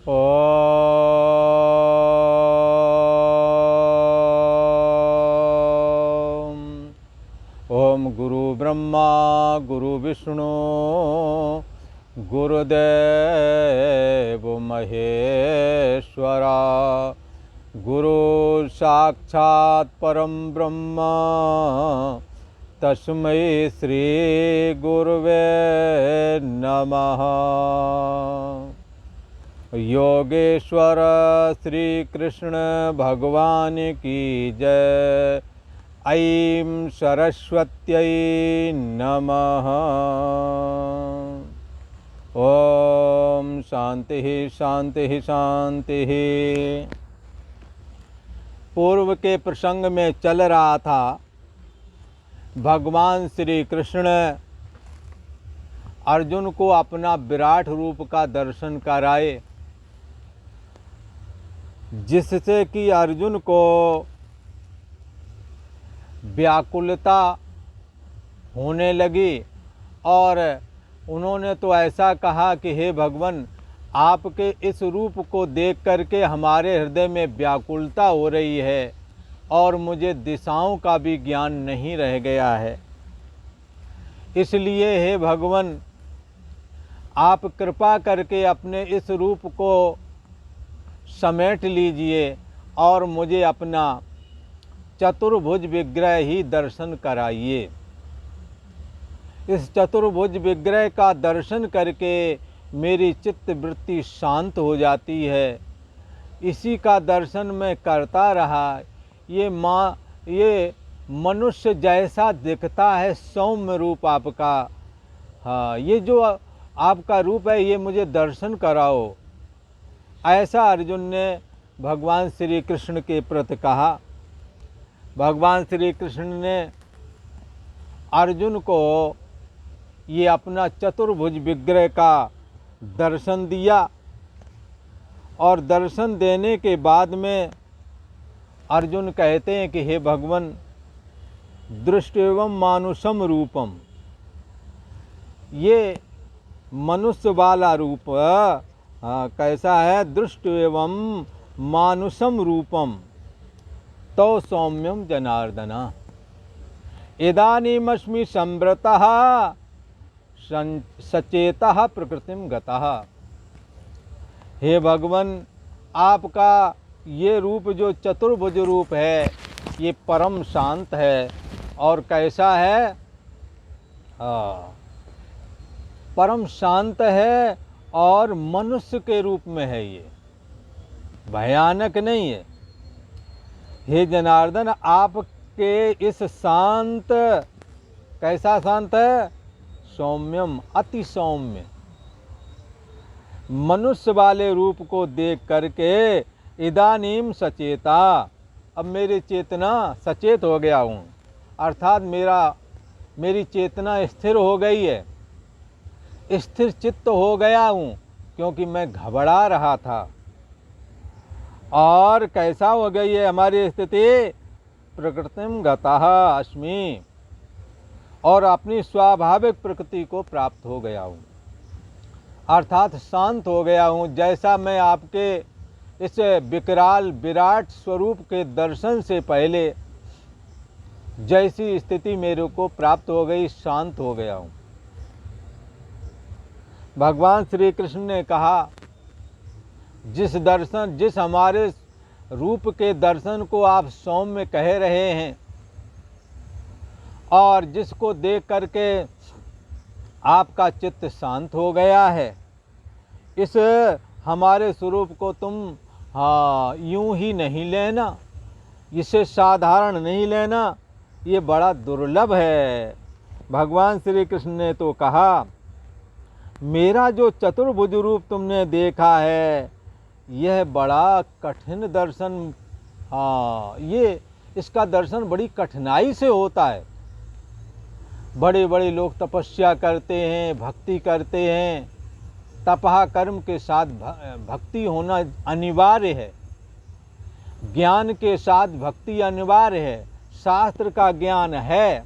ओम गुरु ब्रह्मा गुरु विष्णु गुरुदेव महेश्वरा गुरु साक्षात् परम ब्रह्म तस्मै श्री गुरुवे नमः। योगेश्वर श्री कृष्ण भगवान की जय। ऐं सरस्वत्यै नमः। ओम शांति शांति शांति। पूर्व के प्रसंग में चल रहा था, भगवान श्री कृष्ण अर्जुन को अपना विराट रूप का दर्शन कराए, जिससे कि अर्जुन को व्याकुलता होने लगी और उन्होंने तो ऐसा कहा कि हे भगवान, आपके इस रूप को देख करके हमारे हृदय में व्याकुलता हो रही है और मुझे दिशाओं का भी ज्ञान नहीं रह गया है। इसलिए हे भगवान, आप कृपा करके अपने इस रूप को समेट लीजिए और मुझे अपना चतुर्भुज विग्रह ही दर्शन कराइए। इस चतुर्भुज विग्रह का दर्शन करके मेरी चित्त वृत्ति शांत हो जाती है। इसी का दर्शन मैं करता रहा। ये मनुष्य जैसा दिखता है सौम्य रूप आपका, हाँ, ये जो आपका रूप है ये मुझे दर्शन कराओ। ऐसा अर्जुन ने भगवान श्री कृष्ण के प्रति कहा। भगवान श्री कृष्ण ने अर्जुन को ये अपना चतुर्भुज विग्रह का दर्शन दिया और दर्शन देने के बाद में अर्जुन कहते हैं कि हे भगवान, दृष्टि मानुषम रूपम, ये मनुष्य वाला रूप कैसा है? दृष्टि एवं मानुषम रूपम तो सौम्यम जनार्दना इदानीमस्मि संवृतः सचेतः प्रकृतिम गतः। हे भगवान, आपका ये रूप जो चतुर्भुज रूप है ये परम शांत है और कैसा है? परम शांत है और मनुष्य के रूप में है, ये भयानक नहीं है। हे जनार्दन, आपके इस शांत, कैसा शांत है? सौम्यम, अति सौम्य मनुष्य वाले रूप को देख करके इदानीम सचेता, अब मेरी चेतना सचेत हो गया हूँ, अर्थात मेरी चेतना स्थिर हो गई है, स्थिर चित्त हो गया हूँ, क्योंकि मैं घबरा रहा था। और कैसा हो गई है हमारी स्थिति? प्रकृतिम गतः अस्मि, और अपनी स्वाभाविक प्रकृति को प्राप्त हो गया हूँ, अर्थात शांत हो गया हूँ। जैसा मैं आपके इस विकराल विराट स्वरूप के दर्शन से पहले जैसी स्थिति मेरे को प्राप्त हो गई, शांत हो गया हूँ। भगवान श्री कृष्ण ने कहा, जिस हमारे रूप के दर्शन को आप सौम्य कह रहे हैं और जिसको देख करके आपका चित्त शांत हो गया है, इस हमारे स्वरूप को तुम यूं ही नहीं लेना, इसे साधारण नहीं लेना, ये बड़ा दुर्लभ है। भगवान श्री कृष्ण ने तो कहा, मेरा जो चतुर्भुज रूप तुमने देखा है यह बड़ा कठिन दर्शन, ये इसका दर्शन बड़ी कठिनाई से होता है। बड़े बड़े लोग तपस्या करते हैं, भक्ति करते हैं, तपः कर्म के साथ भक्ति होना अनिवार्य है, ज्ञान के साथ भक्ति अनिवार्य है। शास्त्र का ज्ञान है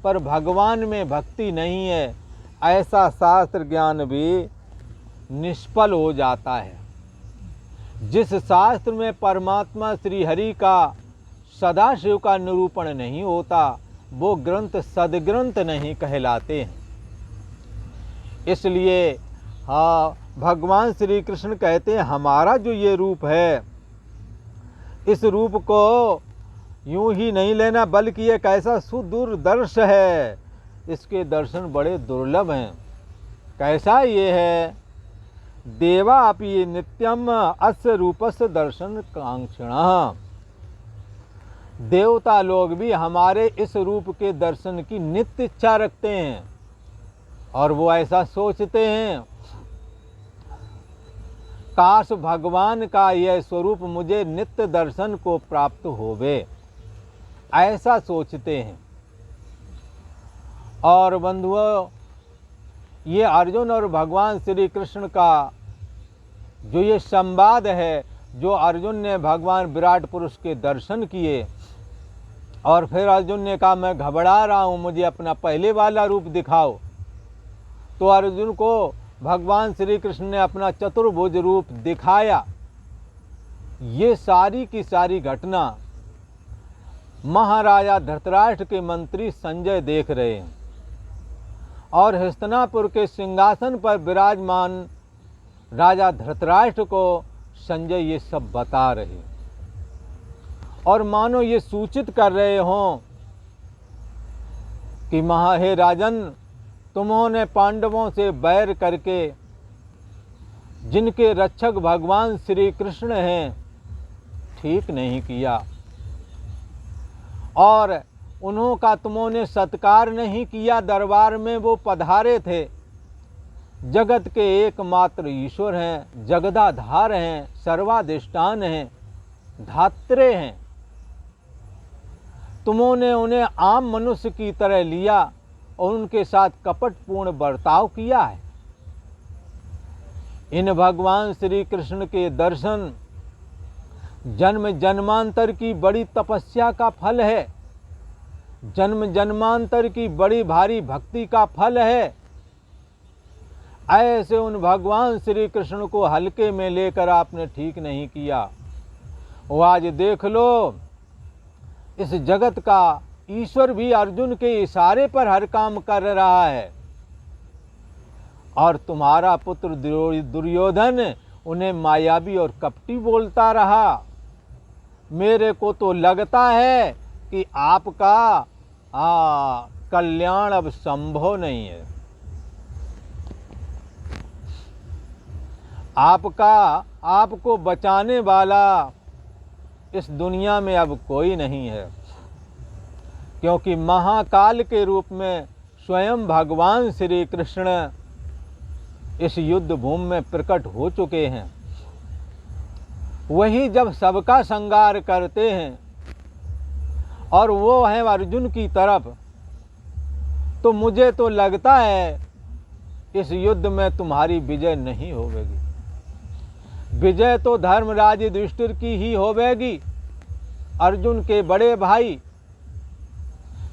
पर भगवान में भक्ति नहीं है, ऐसा शास्त्र ज्ञान भी निष्फल हो जाता है। जिस शास्त्र में परमात्मा श्री हरि का सदाशिव का निरूपण नहीं होता वो ग्रंथ सदग्रंथ नहीं कहलाते हैं। इसलिए हाँ, भगवान श्री कृष्ण कहते हैं हमारा जो ये रूप है, इस रूप को यूं ही नहीं लेना, बल्कि एक ऐसा सुदूरदर्श है, इसके दर्शन बड़े दुर्लभ हैं। कैसा ये है? देवा अपि नित्यम अस्य रूपस्य दर्शन कांक्षिणः। देवता लोग भी हमारे इस रूप के दर्शन की नित्य इच्छा रखते हैं और वो ऐसा सोचते हैं, काश भगवान का यह स्वरूप मुझे नित्य दर्शन को प्राप्त होवे, ऐसा सोचते हैं। और बंधुओं, ये अर्जुन और भगवान श्री कृष्ण का जो ये संवाद है, जो अर्जुन ने भगवान विराट पुरुष के दर्शन किए और फिर अर्जुन ने कहा मैं घबरा रहा हूँ, मुझे अपना पहले वाला रूप दिखाओ, तो अर्जुन को भगवान श्री कृष्ण ने अपना चतुर्भुज रूप दिखाया। ये सारी की सारी घटना महाराजा धृतराष्ट्र के मंत्री संजय देख रहे हैं और हस्तिनापुर के सिंहासन पर विराजमान राजा धृतराष्ट्र को संजय ये सब बता रहे हैं और मानो ये सूचित कर रहे हों कि हे राजन, तुमने पांडवों से बैर करके जिनके रक्षक भगवान श्री कृष्ण हैं ठीक नहीं किया और उन्हों का तुमने सत्कार नहीं किया। दरबार में वो पधारे थे, जगत के एकमात्र ईश्वर हैं, जगदाधार हैं, सर्वाधिष्ठान हैं, धात्रे हैं। तुमने उन्हें आम मनुष्य की तरह लिया और उनके साथ कपटपूर्ण बर्ताव किया है। इन भगवान श्री कृष्ण के दर्शन जन्म जन्मांतर की बड़ी तपस्या का फल है, जन्म जन्मांतर की बड़ी भारी भक्ति का फल है। ऐसे उन भगवान श्री कृष्ण को हल्के में लेकर आपने ठीक नहीं किया। वो आज देख लो, इस जगत का ईश्वर भी अर्जुन के इशारे पर हर काम कर रहा है और तुम्हारा पुत्र दुर्योधन उन्हें मायावी और कपटी बोलता रहा। मेरे को तो लगता है कि आपका कल्याण अब संभव नहीं है, आपको बचाने वाला इस दुनिया में अब कोई नहीं है, क्योंकि महाकाल के रूप में स्वयं भगवान श्री कृष्ण इस युद्ध भूमि में प्रकट हो चुके हैं। वही जब सबका संहार करते हैं और वो हैं अर्जुन की तरफ, तो मुझे तो लगता है इस युद्ध में तुम्हारी विजय नहीं होगी। विजय तो धर्मराज युधिष्ठिर की ही होगी, अर्जुन के बड़े भाई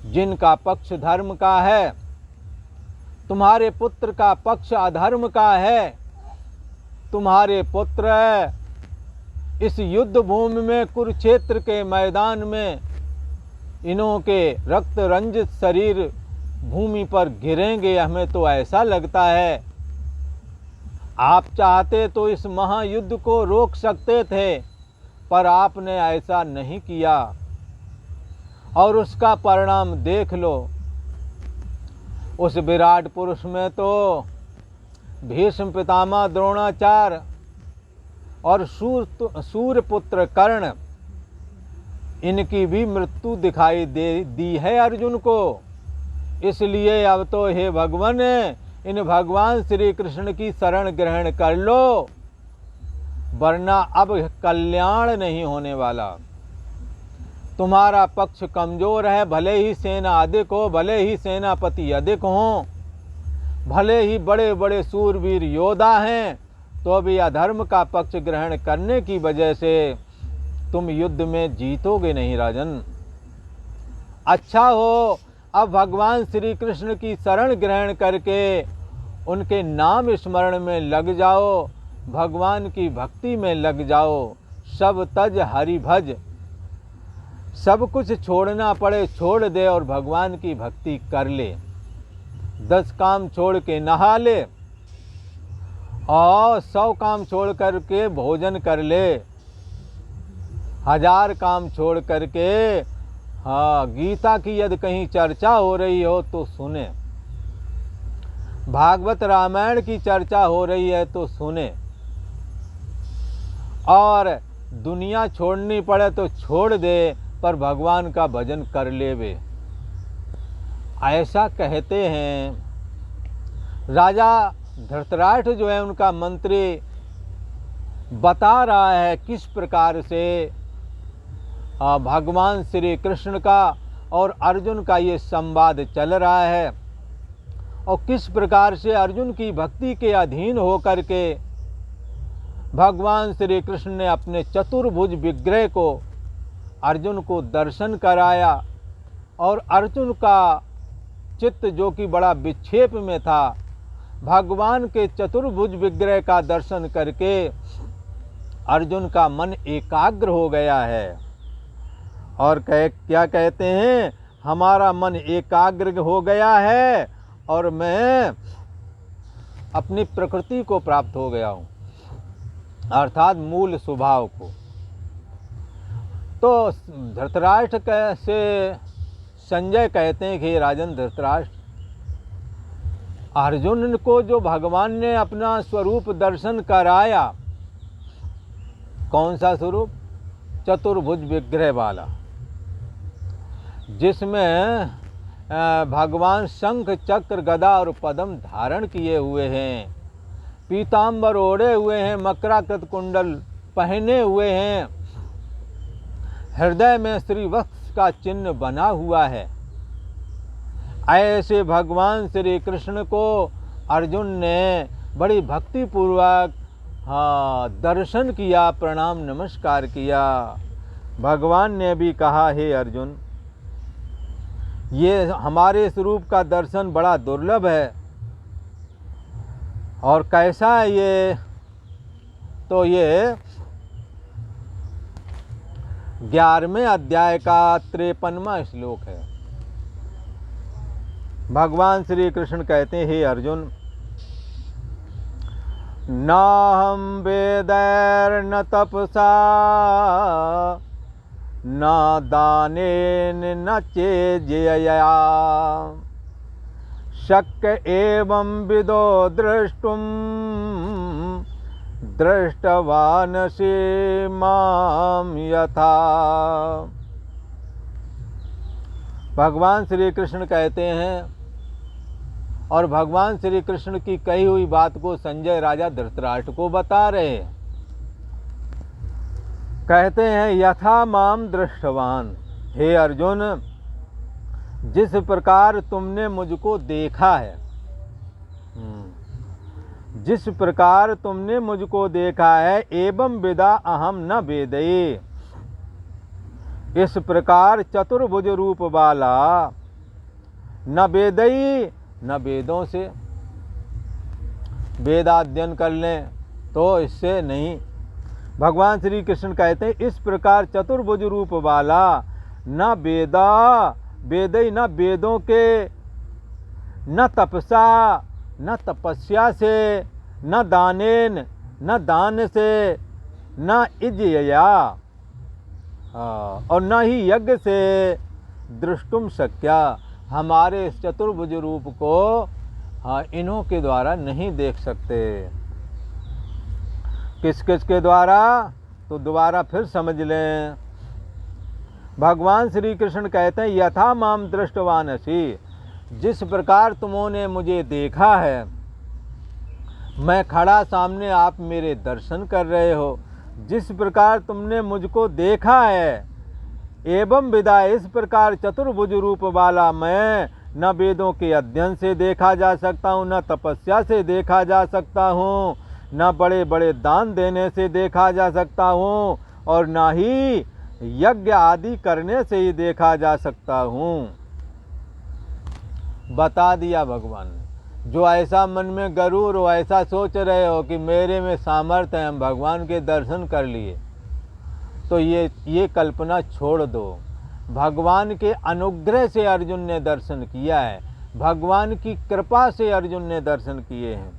जिनका पक्ष धर्म का है, तुम्हारे पुत्र का पक्ष अधर्म का है। तुम्हारे पुत्र इस युद्ध भूमि में कुरुक्षेत्र के मैदान में इन्हों के रक्त रंजित शरीर भूमि पर गिरेंगे, हमें तो ऐसा लगता है। आप चाहते तो इस महायुद्ध को रोक सकते थे, पर आपने ऐसा नहीं किया और उसका परिणाम देख लो। उस विराट पुरुष में तो भीष्म पितामह द्रोणाचार्य और सूर्यपुत्र कर्ण, इनकी भी मृत्यु दिखाई दी है अर्जुन को। इसलिए अब तो हे भगवान, इन भगवान श्री कृष्ण की शरण ग्रहण कर लो, वरना अब कल्याण नहीं होने वाला। तुम्हारा पक्ष कमजोर है, भले ही सेना अधिक हो, भले ही सेनापति अधिक हो, भले ही बड़े बड़े सूरवीर योद्धा हैं, तो भी अधर्म का पक्ष ग्रहण करने की वजह से तुम युद्ध में जीतोगे नहीं राजन। अच्छा हो अब भगवान श्री कृष्ण की शरण ग्रहण करके उनके नाम स्मरण में लग जाओ, भगवान की भक्ति में लग जाओ। सब तज हरि भज, सब कुछ छोड़ना पड़े छोड़ दे और भगवान की भक्ति कर ले। 10 काम छोड़ के नहा ले और 100 काम छोड़ करके भोजन कर ले। 1000 काम छोड़ करके गीता की यदि कहीं चर्चा हो रही हो तो सुने, भागवत रामायण की चर्चा हो रही है तो सुने, और दुनिया छोड़नी पड़े तो छोड़ दे पर भगवान का भजन कर ले वे। ऐसा कहते हैं। राजा धृतराष्ट्र जो है उनका मंत्री बता रहा है किस प्रकार से भगवान श्री कृष्ण का और अर्जुन का ये संवाद चल रहा है और किस प्रकार से अर्जुन की भक्ति के अधीन होकर के भगवान श्री कृष्ण ने अपने चतुर्भुज विग्रह को अर्जुन को दर्शन कराया और अर्जुन का चित्त जो कि बड़ा विक्षेप में था, भगवान के चतुर्भुज विग्रह का दर्शन करके अर्जुन का मन एकाग्र हो गया है। और क्या कहते हैं, हमारा मन एकाग्र हो गया है और मैं अपनी प्रकृति को प्राप्त हो गया हूँ, अर्थात मूल स्वभाव को। तो धृतराष्ट्र से संजय कहते हैं कि राजन धृतराष्ट्र, अर्जुन को जो भगवान ने अपना स्वरूप दर्शन कराया, कौन सा स्वरूप? चतुर्भुज विग्रह वाला, जिसमें भगवान शंख चक्र गदा और पद्म धारण किए हुए हैं, पीताम्बर ओढ़े हुए हैं, मकराकृत कुंडल पहने हुए हैं, हृदय में श्रीवत्स का चिन्ह बना हुआ है। ऐसे भगवान श्री कृष्ण को अर्जुन ने बड़ी भक्ति पूर्वक दर्शन किया, प्रणाम नमस्कार किया। भगवान ने भी कहा, हे अर्जुन, ये हमारे स्वरूप का दर्शन बड़ा दुर्लभ है। और कैसा है ये? तो ये 11वें अध्याय का 53वां श्लोक है। भगवान श्री कृष्ण कहते हैं, हे अर्जुन, नाहं वेदैर्न तपसा न दानेन न चेज्यया शक्य एवं विदो द्रष्टुम दृष्टवानसि माम यथा। भगवान श्री कृष्ण कहते हैं, और भगवान श्री कृष्ण की कही हुई बात को संजय राजा धृतराष्ट्र को बता रहे हैं। कहते हैं, यथा माम दृष्टवान, हे अर्जुन, जिस प्रकार तुमने मुझको देखा है, जिस प्रकार तुमने मुझको देखा है, एवं विदा अहम न वेदये, इस प्रकार चतुर्भुज रूप वाला न वेदई, न वेदों से, वेदाध्ययन कर लें तो इससे नहीं। भगवान श्री कृष्ण कहते हैं, इस प्रकार चतुर्भुज रूप वाला न वेदई, न वेदों के, न तपसा, न तपस्या से, न दानेन, न दान से, न इज्यया, और न ही यज्ञ से दृष्टुम शक्या, हमारे इस चतुर्भुज रूप को इन्हों के द्वारा नहीं देख सकते। किस किस के द्वारा? तो दोबारा फिर समझ लें। भगवान श्री कृष्ण कहते हैं, यथा माम दृष्टवानसि, जिस प्रकार तुमने मुझे देखा है, मैं खड़ा सामने, आप मेरे दर्शन कर रहे हो, जिस प्रकार तुमने मुझको देखा है, एवं विदा, इस प्रकार चतुर्भुज रूप वाला मैं न वेदों के अध्ययन से देखा जा सकता हूँ, न तपस्या से देखा जा सकता हूँ, न बड़े बड़े दान देने से देखा जा सकता हूँ, और न ही यज्ञ आदि करने से ही देखा जा सकता हूँ। बता दिया भगवान ने, जो ऐसा मन में गरूर हो, ऐसा सोच रहे हो कि मेरे में सामर्थ्य है, हम भगवान के दर्शन कर लिए, तो ये कल्पना छोड़ दो। भगवान के अनुग्रह से अर्जुन ने दर्शन किया है, भगवान की कृपा से अर्जुन ने दर्शन किए हैं।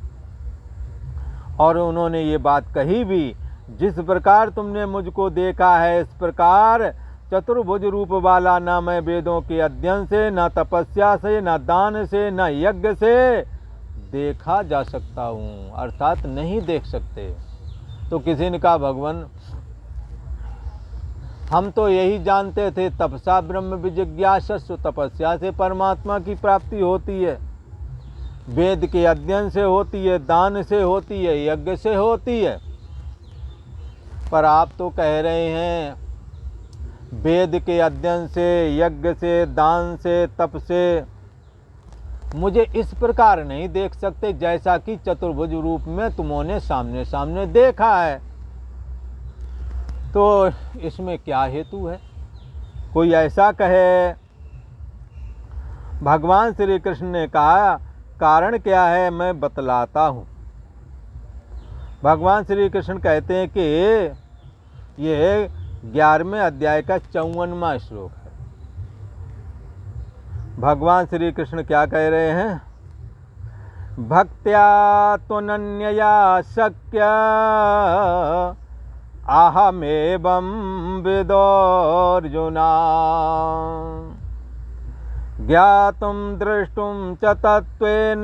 और उन्होंने ये बात कही भी, जिस प्रकार तुमने मुझको देखा है, इस प्रकार चतुर्भुज रूप वाला न मैं वेदों के अध्ययन से, न तपस्या से, न दान से, न यज्ञ से देखा जा सकता हूँ, अर्थात नहीं देख सकते। तो किसी ने कहा भगवान हम तो यही जानते थे तपसा ब्रह्म विजिज्ञासस्व, तपस्या से परमात्मा की प्राप्ति होती है, वेद के अध्ययन से होती है, दान से होती है, यज्ञ से होती है। पर आप तो कह रहे हैं वेद के अध्ययन से, यज्ञ से, दान से, तप से मुझे इस प्रकार नहीं देख सकते जैसा कि चतुर्भुज रूप में तुमने सामने सामने देखा है। तो इसमें क्या हेतु है? कोई ऐसा कहे। भगवान श्री कृष्ण ने कहा कारण क्या है मैं बतलाता हूँ। भगवान श्री कृष्ण कहते हैं कि ये 11वें अध्याय का 54वां श्लोक है। भगवान श्री कृष्ण क्या कह रहे हैं? भक्त्या त्वनन्यया शक्य अहमेवं विदोऽर्जुना ज्ञातुं द्रष्टुं च तत्त्वेन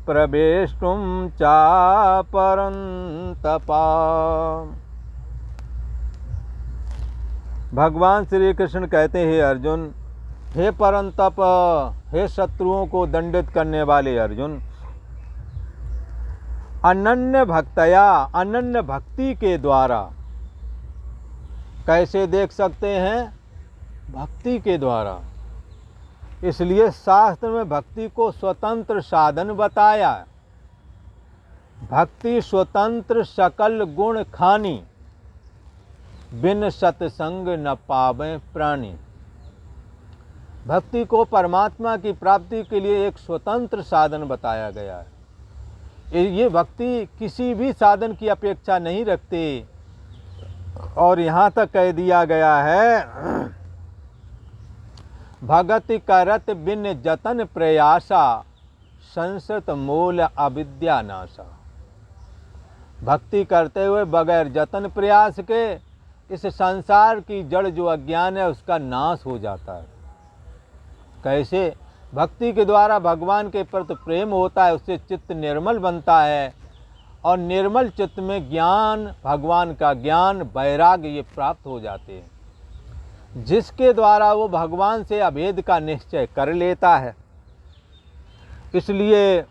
प्रवेष्टुं च परन्तप। भगवान श्री कृष्ण कहते हैं अर्जुन, हे परंतप, हे शत्रुओं को दंडित करने वाले अर्जुन, अनन्य भक्तया, अनन्य भक्ति के द्वारा कैसे देख सकते हैं? भक्ति के द्वारा। इसलिए शास्त्र में भक्ति को स्वतंत्र साधन बताया। भक्ति स्वतंत्र सकल गुण खानी, बिन सत्संग न पावे प्राणी। भक्ति को परमात्मा की प्राप्ति के लिए एक स्वतंत्र साधन बताया गया है। ये भक्ति किसी भी साधन की अपेक्षा नहीं रखती। और यहाँ तक कह दिया गया है, भगति करत बिन जतन प्रयासा, संसत मूल अविद्या नाशा। भक्ति करते हुए बगैर जतन प्रयास के इस संसार की जड़ जो अज्ञान है उसका नाश हो जाता है। कैसे? भक्ति के द्वारा भगवान के प्रति प्रेम होता है, उससे चित्त निर्मल बनता है और निर्मल चित्त में ज्ञान, भगवान का ज्ञान, वैराग्य ये प्राप्त हो जाते हैं, जिसके द्वारा वो भगवान से अभेद का निश्चय कर लेता है। इसलिए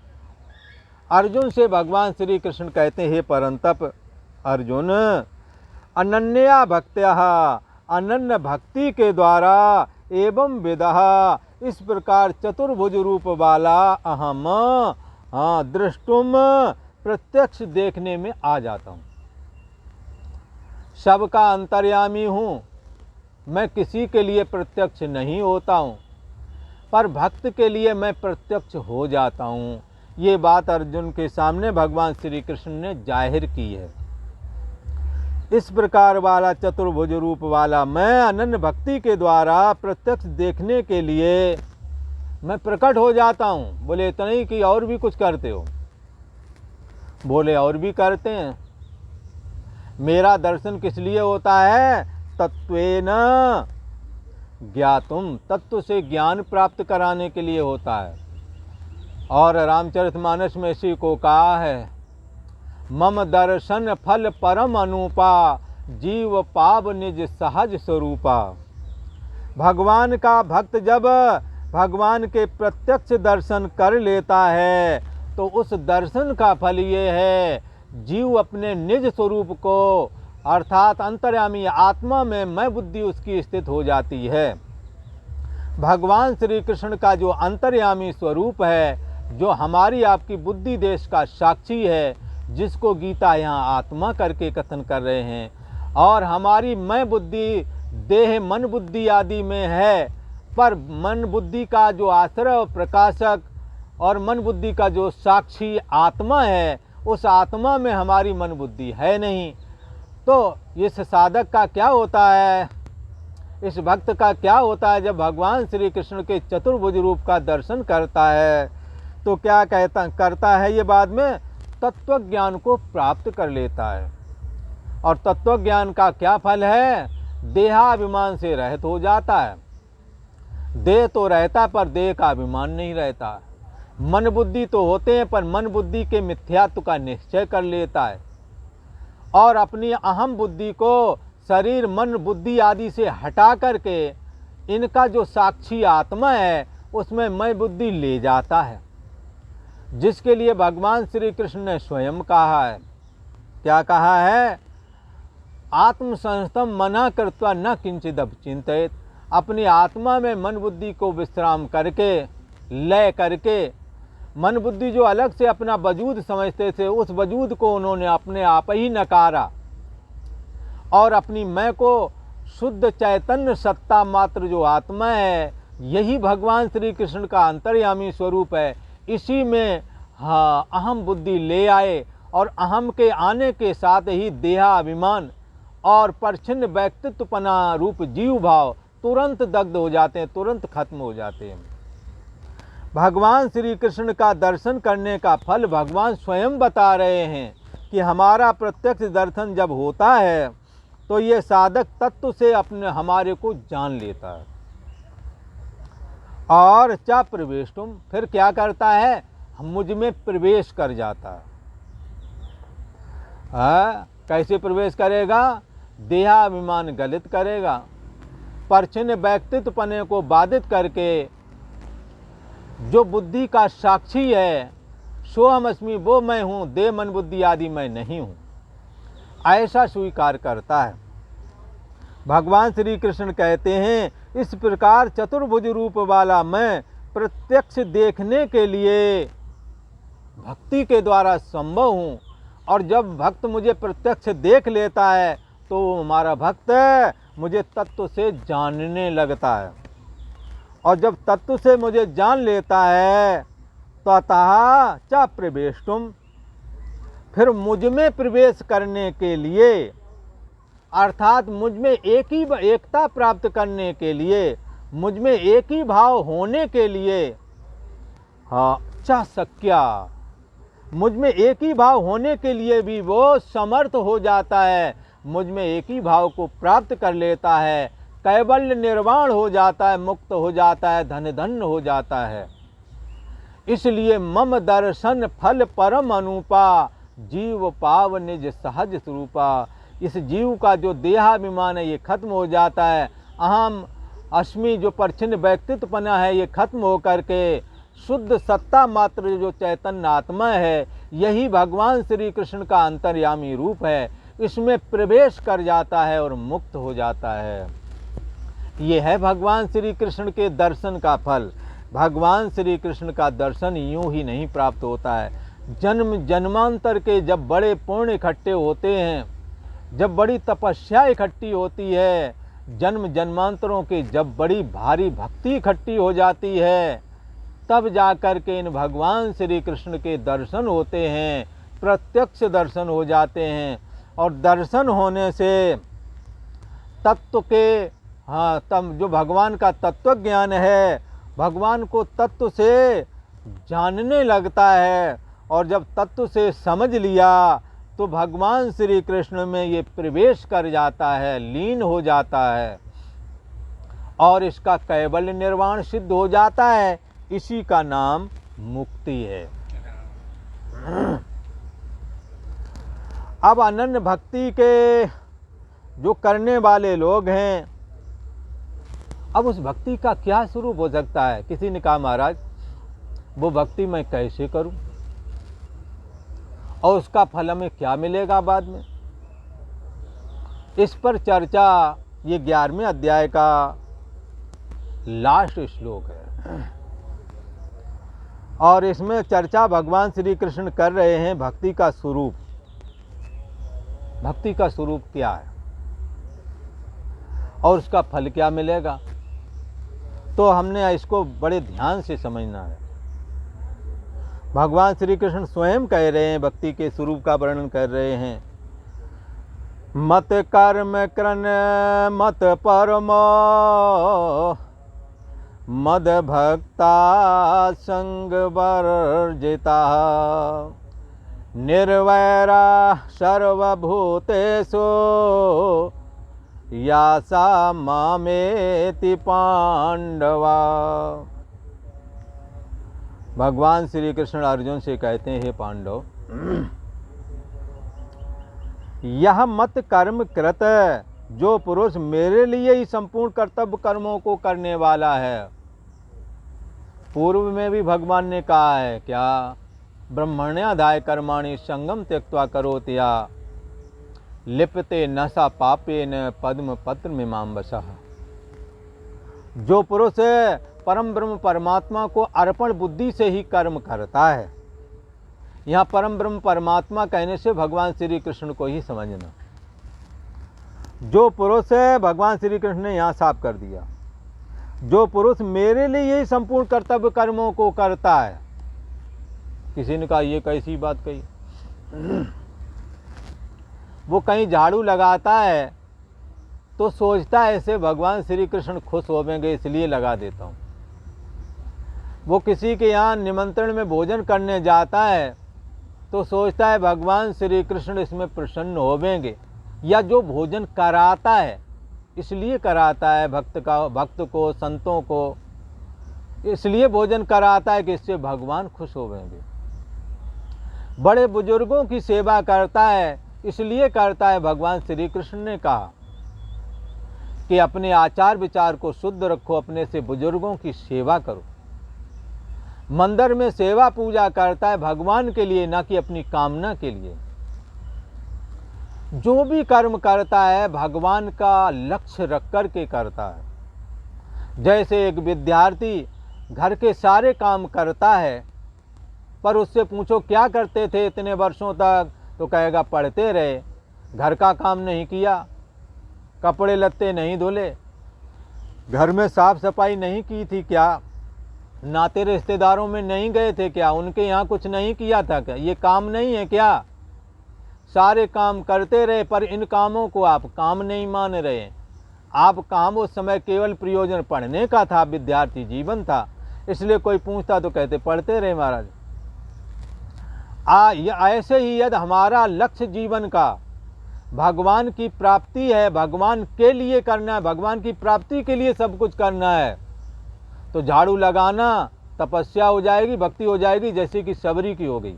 अर्जुन से भगवान श्री कृष्ण कहते हैं, हे परंतप अर्जुन, अनन्या भक्त्या, अनन्य भक्ति के द्वारा, एवं विदः, इस प्रकार चतुर्भुज रूप वाला अहम दृष्टुम, प्रत्यक्ष देखने में आ जाता हूँ। सबका अंतर्यामी हूँ, मैं किसी के लिए प्रत्यक्ष नहीं होता हूँ, पर भक्त के लिए मैं प्रत्यक्ष हो जाता हूँ। ये बात अर्जुन के सामने भगवान श्री कृष्ण ने जाहिर की है। इस प्रकार वाला चतुर्भुज रूप वाला मैं अनन्य भक्ति के द्वारा प्रत्यक्ष देखने के लिए मैं प्रकट हो जाता हूँ। बोले इतना ही कि और भी कुछ करते हो? बोले और भी करते हैं। मेरा दर्शन किस लिए होता है? तत्वेन ज्ञातुम, तत्व से ज्ञान प्राप्त कराने के लिए होता है। और रामचरितमानस में इसी को कहा है, मम दर्शन फल परम अनुपा, जीव पाव निज सहज स्वरूपा। भगवान का भक्त जब भगवान के प्रत्यक्ष दर्शन कर लेता है तो उस दर्शन का फल ये है, जीव अपने निज स्वरूप को अर्थात अंतर्यामी आत्मा में मैं बुद्धि उसकी स्थित हो जाती है। भगवान श्री कृष्ण का जो अंतर्यामी स्वरूप है, जो हमारी आपकी बुद्धि देश का साक्षी है, जिसको गीता यहाँ आत्मा करके कथन कर रहे हैं, और हमारी मैं बुद्धि देह मन बुद्धि आदि में है, पर मन बुद्धि का जो आश्रय और प्रकाशक और मन बुद्धि का जो साक्षी आत्मा है, उस आत्मा में हमारी मन बुद्धि है नहीं। तो इस साधक का क्या होता है, इस भक्त का क्या होता है, जब भगवान श्री कृष्ण के चतुर्भुज रूप का दर्शन करता है तो क्या करता है, ये बाद में तत्व ज्ञान को प्राप्त कर लेता है। और तत्व ज्ञान का क्या फल है, देहाभिमान से रहित हो जाता है। देह तो रहता पर देह का अभिमान नहीं रहता। मन बुद्धि तो होते हैं पर मन बुद्धि के मिथ्यात्व का निश्चय कर लेता है और अपनी अहम बुद्धि को शरीर मन बुद्धि आदि से हटा करके इनका जो साक्षी आत्मा है उसमें मैं बुद्धि ले जाता है, जिसके लिए भगवान श्री कृष्ण ने स्वयं कहा है। क्या कहा है, आत्मसंस्थम मना कृत्वा न किंचिद चिंतित। अपनी आत्मा में मन बुद्धि को विश्राम करके, लय करके, मन बुद्धि जो अलग से अपना वजूद समझते थे उस वजूद को उन्होंने अपने आप ही नकारा और अपनी मैं को शुद्ध चैतन्य सत्ता मात्र जो आत्मा है, यही भगवान श्री कृष्ण का अंतर्यामी स्वरूप है, इसी में अहम बुद्धि ले आए और अहम के आने के साथ ही देहाभिमान और परछिन्न व्यक्तित्वपना रूप जीव भाव तुरंत दग्ध हो जाते हैं, तुरंत खत्म हो जाते हैं। भगवान श्री कृष्ण का दर्शन करने का फल भगवान स्वयं बता रहे हैं कि हमारा प्रत्यक्ष दर्शन जब होता है तो ये साधक तत्व से अपने हमारे को जान लेता है। और चा प्रवेश तुम, फिर क्या करता है, मुझ में प्रवेश कर जाता है। कैसे प्रवेश करेगा, देहाभिमान गलित करेगा, परछिन्न व्यक्तित्वपने को बाधित करके जो बुद्धि का साक्षी है, सो हम अस्मि वो मैं हूँ, देह मन बुद्धि आदि मैं नहीं हूँ, ऐसा स्वीकार करता है। भगवान श्री कृष्ण कहते हैं, इस प्रकार चतुर्भुज रूप वाला मैं प्रत्यक्ष देखने के लिए भक्ति के द्वारा संभव हूँ। और जब भक्त मुझे प्रत्यक्ष देख लेता है तो हमारा भक्त मुझे तत्व से जानने लगता है। और जब तत्व से मुझे जान लेता है तो अतः चा प्रवेश तुम, फिर मुझ में प्रवेश करने के लिए, अर्थात मुझ में एकता प्राप्त करने के लिए, मुझ में एक ही भाव होने के लिए, चा शक्या, मुझ में एक ही भाव होने के लिए भी वो समर्थ हो जाता है, मुझ में एक ही भाव को प्राप्त कर लेता है, कैवल्य निर्वाण हो जाता है, मुक्त हो जाता है, धन धन्य हो जाता है। इसलिए मम दर्शन फल परम अनुपा, जीव पाव निज सहज स्वरूपा। इस जीव का जो देहाभिमान है ये खत्म हो जाता है, अहम अस्मि जो परछिन्न व्यक्तित्वपना है ये खत्म हो करके शुद्ध सत्ता मात्र जो चैतन्य आत्मा है, यही भगवान श्री कृष्ण का अंतर्यामी रूप है, इसमें प्रवेश कर जाता है और मुक्त हो जाता है। ये है भगवान श्री कृष्ण के दर्शन का फल। भगवान श्री कृष्ण का दर्शन यूं ही नहीं प्राप्त होता है। जन्म जन्मांतर के जब बड़े पुण्य इकट्ठे होते हैं, जब बड़ी तपस्या इकट्ठी होती है, जन्म जन्मांतरों के जब बड़ी भारी भक्ति इकट्ठी हो जाती है, तब जाकर के इन भगवान श्री कृष्ण के दर्शन होते हैं, प्रत्यक्ष दर्शन हो जाते हैं। और दर्शन होने से तत्व के तब जो भगवान का तत्व ज्ञान है, भगवान को तत्व से जानने लगता है। और जब तत्व से समझ लिया तो भगवान श्री कृष्ण में ये प्रवेश कर जाता है, लीन हो जाता है और इसका कैवल्य निर्वाण सिद्ध हो जाता है। इसी का नाम मुक्ति है। अब अनन्य भक्ति के जो करने वाले लोग हैं, अब उस भक्ति का क्या स्वरूप हो सकता है। किसी ने कहा महाराज वो भक्ति मैं कैसे करूं और उसका फल हमें क्या मिलेगा बाद में। इस पर चर्चा ये 11वें अध्याय का लास्ट श्लोक है और इसमें चर्चा भगवान श्री कृष्ण कर रहे हैं भक्ति का स्वरूप। भक्ति का स्वरूप क्या है और उसका फल क्या मिलेगा। तो हमने इसको बड़े ध्यान से समझना है। भगवान श्री कृष्ण स्वयं कह रहे हैं, भक्ति के स्वरूप का वर्णन कर रहे हैं। मत कर्म कृन मत परमो मद भक्ता संग वर्जिता निर्वैरा सर्वभूतेषु यासा मामेति पांडवा। भगवान श्री कृष्ण अर्जुन से कहते हैं, हे पांडव, यह मत कर्म कृत, जो पुरुष मेरे लिए ही संपूर्ण कर्तव्य कर्मों को करने वाला है। पूर्व में भी भगवान ने कहा है क्या, ब्रह्मण्यादाय कर्माणि संगम त्यक्त्वा करोत्या लिप्ते नशा पापेन पद्म पत्र मिमाम वसः। जो पुरुष परम ब्रह्म परमात्मा को अर्पण बुद्धि से ही कर्म करता है। यहाँ परम ब्रह्म परमात्मा कहने से भगवान श्री कृष्ण को ही समझना। जो पुरुष है, भगवान श्री कृष्ण ने यहाँ साफ कर दिया, जो पुरुष मेरे लिए ही संपूर्ण कर्तव्य कर्मों को करता है। किसी ने कहा ये कैसी बात कही, वो कहीं झाड़ू लगाता है तो सोचता है ऐसे भगवान श्री कृष्ण खुश होवेंगे इसलिए लगा देता हूँ। वो किसी के यहाँ निमंत्रण में भोजन करने जाता है तो सोचता है भगवान श्री कृष्ण इसमें प्रसन्न होवेंगे, या जो भोजन कराता है इसलिए कराता है, भक्त को संतों को इसलिए भोजन कराता है कि इससे भगवान खुश होवेंगे। बड़े बुजुर्गों की सेवा करता है इसलिए करता है, भगवान श्री कृष्ण ने कहा कि अपने आचार विचार को शुद्ध रखो, अपने से बुजुर्गों की सेवा करो। मंदिर में सेवा पूजा करता है भगवान के लिए, ना कि अपनी कामना के लिए। जो भी कर्म करता है भगवान का लक्ष्य रख कर के करता है। जैसे एक विद्यार्थी घर के सारे काम करता है, पर उससे पूछो क्या करते थे इतने वर्षों तक, तो कहेगा पढ़ते रहे, घर का काम नहीं किया, कपड़े लत्ते नहीं धुले, घर में साफ सफाई नहीं की थी क्या, नाते रिश्तेदारों में नहीं गए थे क्या, उनके यहाँ कुछ नहीं किया था क्या, ये काम नहीं है क्या। सारे काम करते रहे, पर इन कामों को आप काम नहीं मान रहे। आप काम उस समय केवल प्रयोजन पढ़ने का था, विद्यार्थी जीवन था, इसलिए कोई पूछता तो कहते पढ़ते रहे महाराज। ऐसे ही यदि हमारा लक्ष्य जीवन का भगवान की प्राप्ति है, भगवान के लिए करना है, भगवान की प्राप्ति के लिए सब कुछ करना है, तो झाड़ू लगाना तपस्या हो जाएगी, भक्ति हो जाएगी, जैसे कि सबरी की हो गई।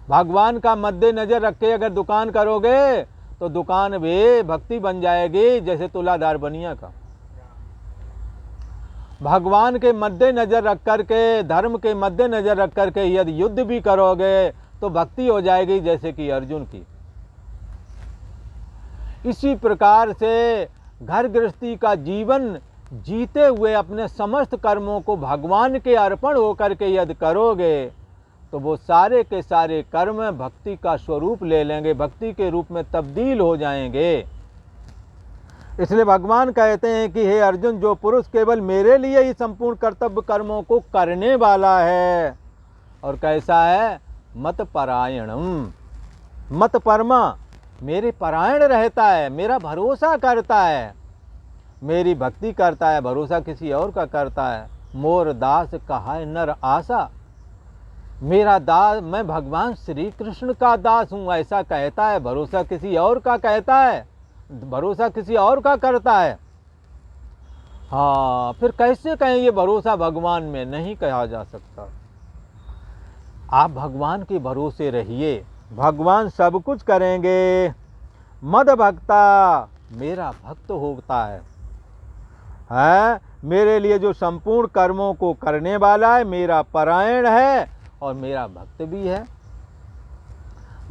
भगवान का मद्देनजर रख के अगर दुकान करोगे तो दुकान भी भक्ति बन जाएगी, जैसे तुलादार बनिया का। भगवान के मद्देनजर रख करके, धर्म के मद्देनजर रख करके यदि युद्ध भी करोगे तो भक्ति हो जाएगी, जैसे कि अर्जुन की। इसी प्रकार से घर गृहस्थी का जीवन जीते हुए अपने समस्त कर्मों को भगवान के अर्पण होकर के यदि करोगे तो वो सारे के सारे कर्म भक्ति का स्वरूप ले लेंगे, भक्ति के रूप में तब्दील हो जाएंगे। इसलिए भगवान कहते हैं कि हे अर्जुन, जो पुरुष केवल मेरे लिए ही संपूर्ण कर्तव्य कर्मों को करने वाला है, और कैसा है, मत परायणम, मत परमा, मेरे परायण रहता है, मेरा भरोसा करता है, मेरी भक्ति करता है, भरोसा किसी और का करता है। मोर दास कहाय नर आशा, मेरा दास, मैं भगवान श्री कृष्ण का दास हूँ ऐसा कहता है, भरोसा किसी और का कहता है, भरोसा किसी और का करता है। हाँ, फिर कैसे कहें ये भरोसा भगवान में, नहीं कहा जा सकता। आप भगवान के भरोसे रहिए, भगवान सब कुछ करेंगे। मद भक्ता, मेरा भक्त होता है, मेरे लिए जो संपूर्ण कर्मों को करने वाला है, मेरा परायण है और मेरा भक्त भी है।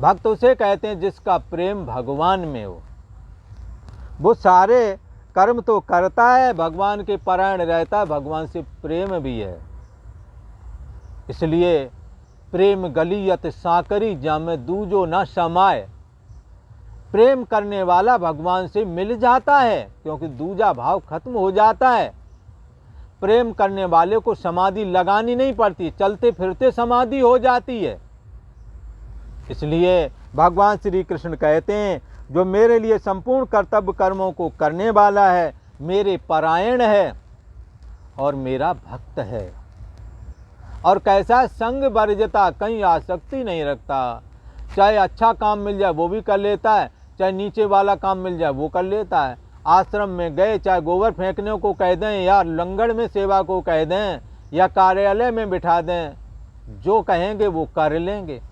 भक्त उसे कहते हैं जिसका प्रेम भगवान में हो। वो सारे कर्म तो करता है, भगवान के परायण रहता है, भगवान से प्रेम भी है। इसलिए प्रेम गलियत साकरी जामे दूजो न समाए, प्रेम करने वाला भगवान से मिल जाता है, क्योंकि दूजा भाव खत्म हो जाता है। प्रेम करने वाले को समाधि लगानी नहीं पड़ती, चलते फिरते समाधि हो जाती है। इसलिए भगवान श्री कृष्ण कहते हैं, जो मेरे लिए संपूर्ण कर्तव्य कर्मों को करने वाला है, मेरे परायण है और मेरा भक्त है। और कैसा संग वर्जता, कहीं आसक्ति नहीं रखता। चाहे अच्छा काम मिल जाए वो भी कर लेता है, चाहे नीचे वाला काम मिल जाए वो कर लेता है। आश्रम में गए, चाहे गोबर फेंकने को कह दें या लंगड़ में सेवा को कह दें या कार्यालय में बिठा दें, जो कहेंगे वो कर लेंगे।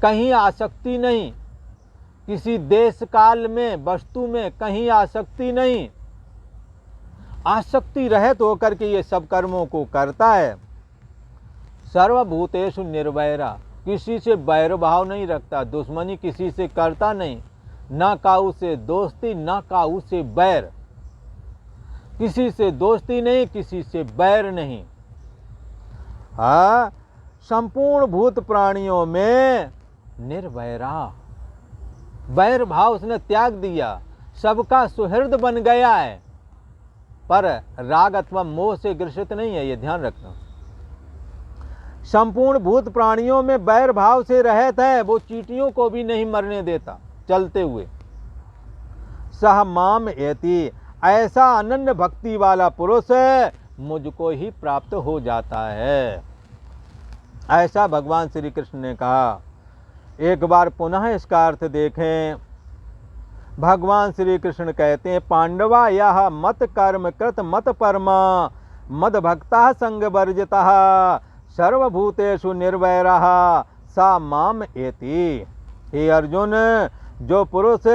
कहीं आसक्ति नहीं, किसी देश काल में वस्तु में कहीं आसक्ति नहीं। आसक्ति रहित होकर के ये सब कर्मों को करता है। सर्वभूतेषु निर्वैरा, किसी से बैर भाव नहीं रखता, दुश्मनी किसी से करता नहीं, ना काऊ से दोस्ती ना काऊ से बैर। किसी से दोस्ती नहीं, किसी से बैर नहीं। हाँ, संपूर्ण भूत प्राणियों में निर्वैरा, बैर भाव उसने त्याग दिया, सबका सुहृद बन गया है, पर राग अथवा मोह से ग्रसित नहीं है, ये ध्यान रखना। संपूर्ण भूत प्राणियों में बैर भाव से रहता है, वो चींटियों को भी नहीं मरने देता चलते हुए। सह माम एति, ऐसा अनन्य भक्ति वाला पुरुष मुझको ही प्राप्त हो जाता है, ऐसा भगवान श्री कृष्ण ने कहा। एक बार पुनः इसका अर्थ देखें। भगवान श्री कृष्ण कहते हैं, पांडवा यह मत कर्म कृत मत परमा मद भक्ता संग वर्जिता सर्वभूतेषु निर्वैरः सा माम एति। हे अर्जुन, जो पुरुष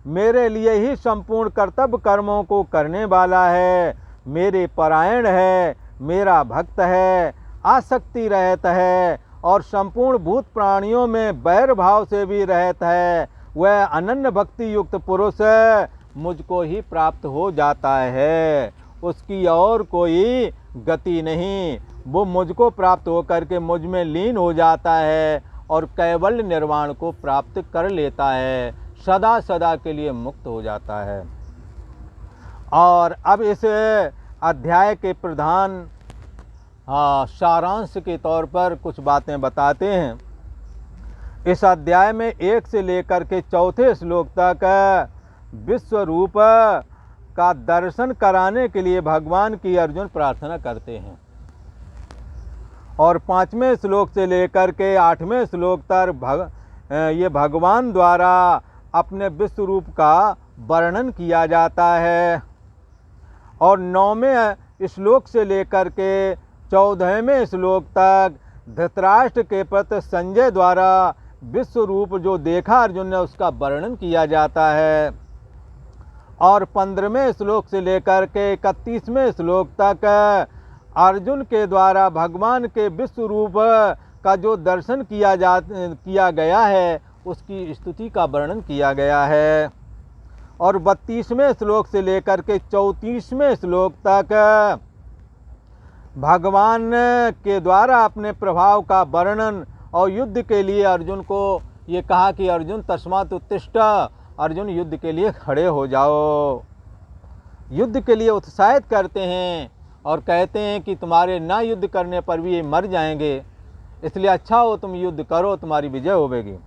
मेरे लिए ही संपूर्ण कर्तव्य कर्मों को करने वाला है, मेरे परायण है, मेरा भक्त है, आसक्ति रहता है और संपूर्ण भूत प्राणियों में बैर भाव से भी रहता है, वह अनन्य भक्ति युक्त पुरुष मुझको ही प्राप्त हो जाता है। उसकी और कोई गति नहीं, वो मुझको प्राप्त होकर के मुझ में लीन हो जाता है और कैवल्य निर्वाण को प्राप्त कर लेता है, सदा सदा के लिए मुक्त हो जाता है। और अब इस अध्याय के प्रधान सारांश के तौर पर कुछ बातें बताते हैं। इस अध्याय में 1 से लेकर के 4 श्लोक तक विश्व रूप का दर्शन कराने के लिए भगवान की अर्जुन प्रार्थना करते हैं, और 5वें श्लोक से लेकर के 8वें श्लोक तक ये भगवान द्वारा अपने विश्व रूप का वर्णन किया जाता है, और 9वें श्लोक से लेकर के 14वें श्लोक तक धृतराष्ट्र के प्रति संजय द्वारा विश्व रूप जो देखा अर्जुन ने उसका वर्णन किया जाता है, और 15वें श्लोक से लेकर के 31वें श्लोक तक अर्जुन के द्वारा भगवान के विश्व रूप का जो दर्शन किया गया है उसकी स्तुति का वर्णन किया गया है, और 32वें श्लोक से लेकर के 34वें श्लोक तक भगवान के द्वारा अपने प्रभाव का वर्णन और युद्ध के लिए अर्जुन को ये कहा कि अर्जुन तस्मात् उत्तिष्ठ, अर्जुन युद्ध के लिए खड़े हो जाओ। युद्ध के लिए उत्साहित करते हैं और कहते हैं कि तुम्हारे ना युद्ध करने पर भी ये मर जाएंगे, इसलिए अच्छा हो तुम युद्ध करो, तुम्हारी विजय होगी।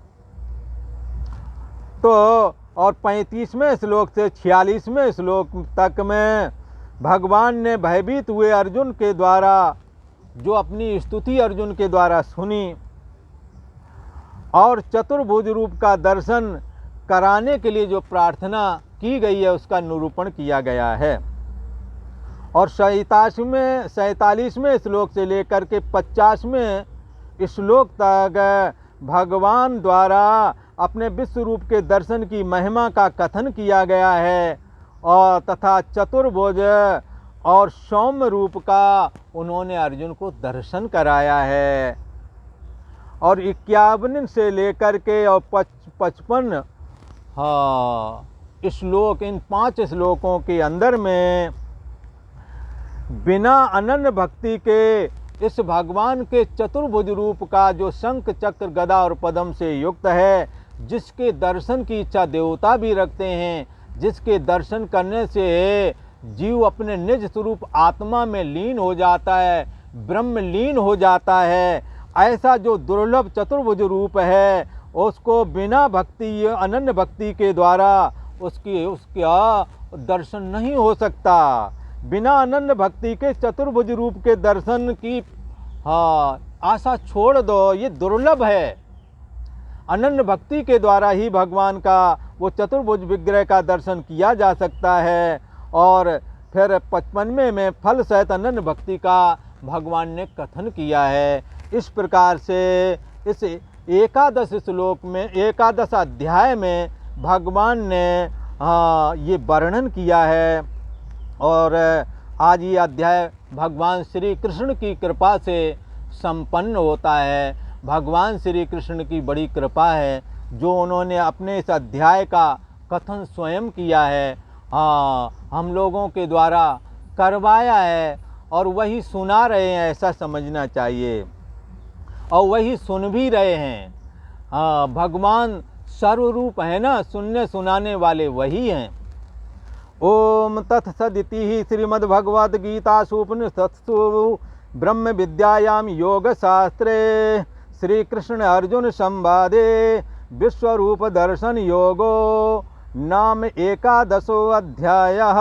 तो और 35वें श्लोक से 46वें श्लोक तक में भगवान ने भयभीत हुए अर्जुन के द्वारा जो अपनी स्तुति अर्जुन के द्वारा सुनी और चतुर्भुज रूप का दर्शन कराने के लिए जो प्रार्थना की गई है उसका निरूपण किया गया है। और 47वें श्लोक से लेकर के 50वें श्लोक तक भगवान द्वारा अपने विश्व रूप के दर्शन की महिमा का कथन किया गया है, और तथा चतुर्भुज और सौम्य रूप का उन्होंने अर्जुन को दर्शन कराया है। और 51 से लेकर के और 55 श्लोक, इन 5 श्लोकों के अंदर में बिना अनन्य भक्ति के इस भगवान के चतुर्भुज रूप का जो शंख चक्र गदा और पद्म से युक्त है, जिसके दर्शन की इच्छा देवता भी रखते हैं, जिसके दर्शन करने से जीव अपने निज स्वरूप आत्मा में लीन हो जाता है, ब्रह्म लीन हो जाता है। ऐसा जो दुर्लभ चतुर्भुज रूप है उसको बिना भक्ति, अनन्य भक्ति के द्वारा उसका दर्शन नहीं हो सकता। बिना अनन्य भक्ति के चतुर्भुज रूप के दर्शन की आशा छोड़ दो, ये दुर्लभ है। अनन्य भक्ति के द्वारा ही भगवान का वो चतुर्भुज विग्रह का दर्शन किया जा सकता है। और फिर 55वें में फल सहित अनन्य भक्ति का भगवान ने कथन किया है। इस प्रकार से इस एकादश श्लोक में, एकादश अध्याय में भगवान ने ये वर्णन किया है। और आज ये अध्याय भगवान श्री कृष्ण की कृपा से संपन्न होता है। भगवान श्री कृष्ण की बड़ी कृपा है जो उन्होंने अपने इस अध्याय का कथन स्वयं किया है, हम लोगों के द्वारा करवाया है और वही सुना रहे हैं, ऐसा समझना चाहिए। और वही सुन भी रहे हैं। भगवान सर्वरूप है ना, सुनने सुनाने वाले वही हैं। ओम तत्सदिति श्रीमद्भगवद्गीतासु उपनिषत्सु ब्रह्म विद्यायां योग शास्त्रे श्री कृष्ण अर्जुन संवादे विश्वरूप दर्शन योगो नाम एकादशो अध्यायः।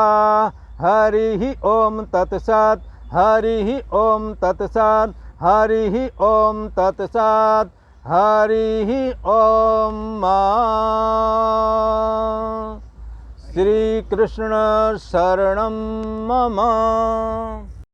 हरि ओम तत्सत्, हरि ओम तत्सत्, हरि ओम तत्सत्, हरि ओम। श्री कृष्ण शरणं मम।